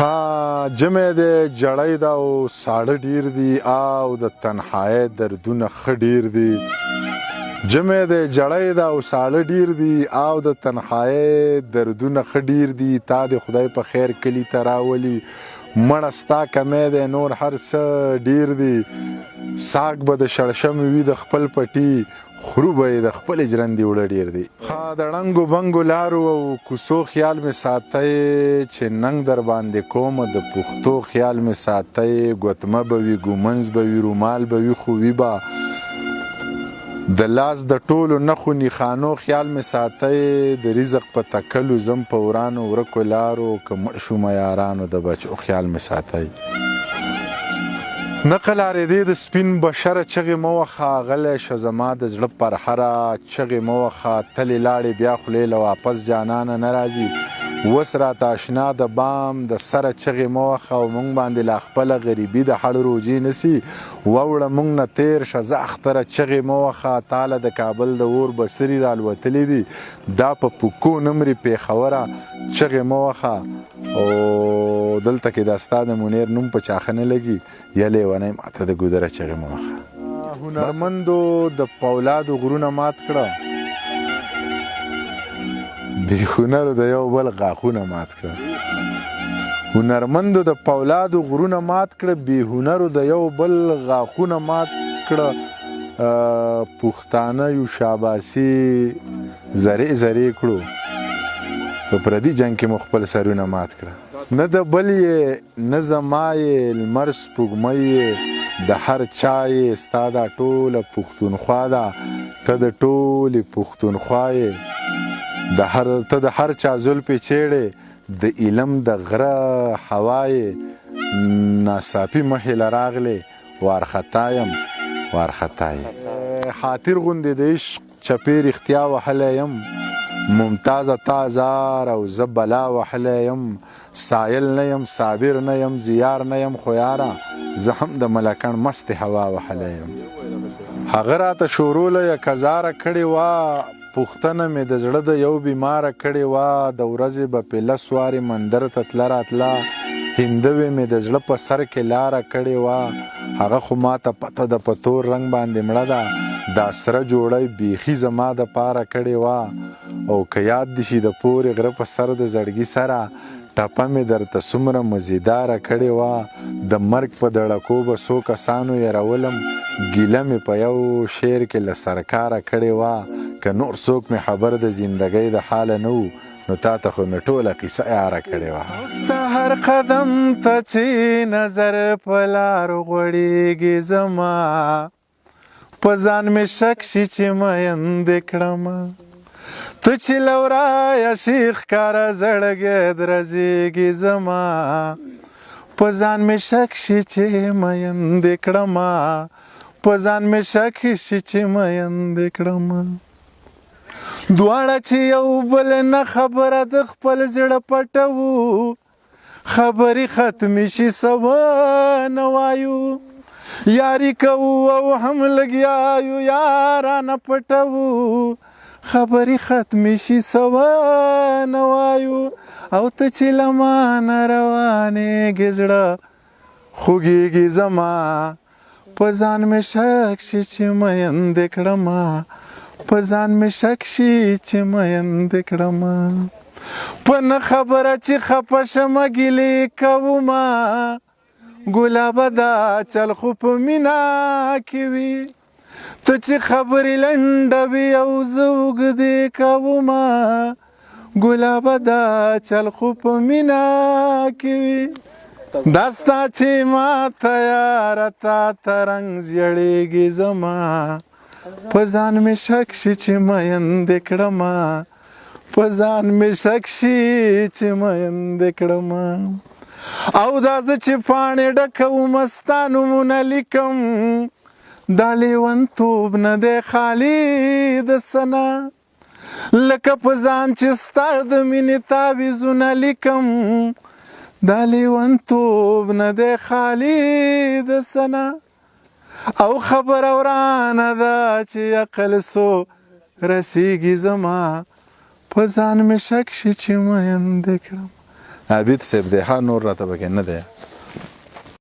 ها جمع دی جړی ده او ساړه ډیر دي او د تنهایۍ دردونه ښه ډیر دي. جمع دی جړی ده او ساړه ډیر دي او د تنهایۍ دردونه ښه ډیر دي. تا د خدای په خیر کلي ته راولي مړه ستا کمی دی نور هر څه ډیر دي. ساګ به د شړشم وي د خپل پټي خرو به یې د خپلې ژرندې وړه ډیر دي. ها د ړنګو بنګو لارو او کوڅو خیال مې ساتی چې ننګ در باندې کوم د پښتو خیال مې ساتی. ګوتمه به وي ګومنځ به وي رومال به وي خو وي به د لاس د ټولو نښو نښانو خیال مې ساتی. د رزق په تکلو ځم په ورانو ورکو لارو که مړ شومه یارانو د بچو خیال مې ساتی. نقل اورېدې د سپین بشره چغې مه وخه غلی شه زما د زړه پرهره چغې مه وخه تلې لاړې بیا خولې له واپس جانانه نه راځي. اوس راته اشنا د بام د سره چغې مه وخه او موږ باندې لا خپله غریبي د هړ روجې نسي. واوړه موږ نه تیر شه زه اختره چغې مه وخه تاله د کابل د اور بسرې رالوتلې دي دا په پوکو نمرې پېښوره چغې مه وخه. او دلته کې دا ستا د منیر نوم په چاښه نه لګي یا لیونی ماته د ګودره چغې مه وخه. هنرمندو د پولادو غرونه مات کړه بې هنرو د یو بل غاښونه مات کړه. هنرمندو د پولادو غرونه مات کړه بې هنرو د یو بل غاښونه مات کړه. پښتانه یو شاباسي زرې زرې کړو په پردي جنګ کې مو خپل سرونه مات کړه. نه د بل یې نه زما یې لمر سپوږمۍ یې د هر چا یې ستا دا ټوله پښتونخوا ده ته د ټولې پښتونخوا یې ته د هر چا زلفې چیړې د علم د غره هوا یې ناڅاپي مخې له راغلې وارخطا یم وارخطا یې. خاطر غوندې د عشق چپې رښتیا وهلی یم ممتازه تا زار او زه بلا وهلی یم. سایل نه یم صابر نه یم زیار نه یم خو یاره زه هم د ملکڼ مستې هوا وهلی یم. هغه راته شوروله یک هزاره کړې وه پوښتنه مې د زړه د یو بیماره کړې وه. د ورځې به پې لس وارې مندر ته تله راتله هندوې مې د زړه په سر کې لاره کړې وه. هغه خو ماته پته ده په تور رنګ باندې مړه ده دا سره جوړی بیخي زما دپاره کړې وه. او که یاد دې شي د پورې غره په سر د زړګي سره ټپه مې درته څومره مزیداره کړې وه. د مرګ په دړکو به څو کسانو یرولم ګیله مې په یو شعر کې له سرکاره کړې وه. که نور څوک مې خبر د زندګۍ د حاله نه وو نو تا ته خو مې ټوله قیصه یاره کړې وه. ستا هر قدم ته چې نظر په لارو غوړېږي زما په ځان مې شک شي چې میندې کړمه ته چې له ورایه شي ښکاره زړګی درزېږي زما په ځان مې شک شي چې میندې کړمه په ځان مې شک شي چې میندې کړمه. دواړه چې یو بل نه خبره د خپل زړه پټوو خبرې ختمې شي سوه نه وایو یاري کوو او هم لګیا یو یارانه پټوو خبرې ختمې شي سوه نه وایو. او ته چې له مانه روانېږې زړه خوږېږي زما په ځان مې شک شي چې میندې کړمه په ځان مې شک شي چې میندې کړمه. په نه خبره چې خفه شمه ګیلې کومه ګلابه دا چل خو په مینا کې وي ته چې خبرې لنډوي او زه اوږدې کومه ګلابه دا چل خو په مینا کې وي. دا ستا چې ماته یاره تا ته رنګ زیړېږي زما په ځان مې شک شي چې میندې کړمه په ځان مې شک شي چې میندې کړمه. او دا زه چې پاڼې ډکوم ستا نومونه لیکم دا لیونتوب نه دی خالي د څه نه لکه په ځان چې ستا د مینې تعویضونه لیکم دا لیونتوب نه دی خالي د څه نه. او خبره ورانه ده چې عقل سو رسیږي زما په ځان مې شک شي چې میندې کړم عابد صاحب دی ها نور راته پکې نه دی